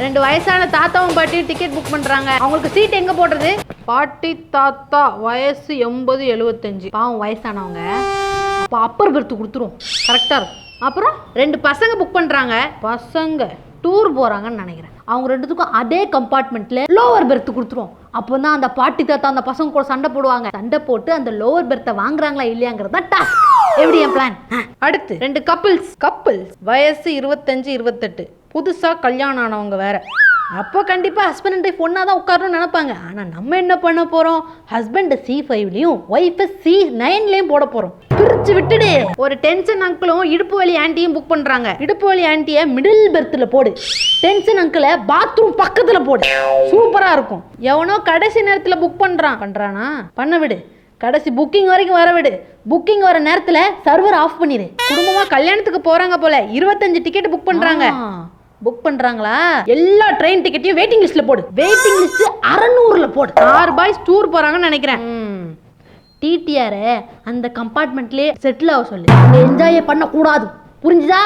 2 வயசான தாத்தாவும் பாட்டியும் டிக்கெட் புக் பண்றாங்க. அவங்களுக்கு சீட் எங்க போடுறது? பாட்டி தாத்தா வயசு 80-75. பாவம் வயசானவங்க. அப்போ அப்பர் பெர்த் கொடுத்துரும். கரெக்டா இருக்கும். அப்புறம் 2 பசங்க புக் பண்றாங்க. பசங்க டூர் போறாங்கன்னு நினைக்கிறேன். அவங்க 2த்துக்கும் அதே கம்பார்ட்மெண்ட்ல லோவர் பெர்த் கொடுத்துரும். அப்போ தான் அந்த பாட்டி தாத்தா அந்த பசங்க கூட சண்டை போடுவாங்க. சண்டை போட்டு அந்த லோவர் பெர்த்தை வாங்குறாங்களா இல்லையாங்கிறதா டாஸ்க். எப்படி என் பிளான்? அடுத்து 2 கப்பிள்ஸ் வயசு 25-28. புதுசா கல்யாணம் ஆனவங்க வேற. அப்போ கண்டிப்பா ஹஸ்பண்ட் அண்ட் ஒய்ஃப் ஒன்னா தான் உட்காரணும்னு நினைப்பாங்க. ஆனா நம்ம என்ன பண்ண போறோம்? ஹஸ்பண்ட் C5லயும் ஒய்ஃப் C9லயும் போட போறோம். பிரிச்சு விட்டுடு. ஒரு டென்ஷன் அங்கிளும் இடுப்பு வலி ஆண்டியும் புக் பண்றாங்க. இடுப்பு வலி ஆண்டியை மிடில் பெர்த்ல போடு, டென்ஷன் அங்கிளை பாத்ரூம் பக்கத்துல போடு. சூப்பரா இருக்கும். எவனோ கடைசி நேரத்துல புக் பண்றானா? பண்ண விடு. கடைசி புக்கிங் வரைக்கும் வர விடு. புக்கிங் வர நேரத்துல சர்வர் ஆஃப் பண்ணிடு. குடும்பமா கல்யாணத்துக்கு போறாங்க போல. 25 டிக்கெட் புக் பண்றாங்க. புக் பண்றாங்களா? எல்லா ட்ரெயின் டிக்கெட்டையும் வெயிட்டிங் லிஸ்ட்ல போடு. வெயிட்டிங் லிஸ்ட் 600ல போடு. 6 பாய்ஸ் டூர் போறாங்கன்னு நினைக்கிறேன். டிடிஆர் அந்த கம்பார்ட்மெண்ட்லயே செட்டில் ஆக சொல்லு. என்ஜாய் பண்ண கூடாது. புரிஞ்சுதா?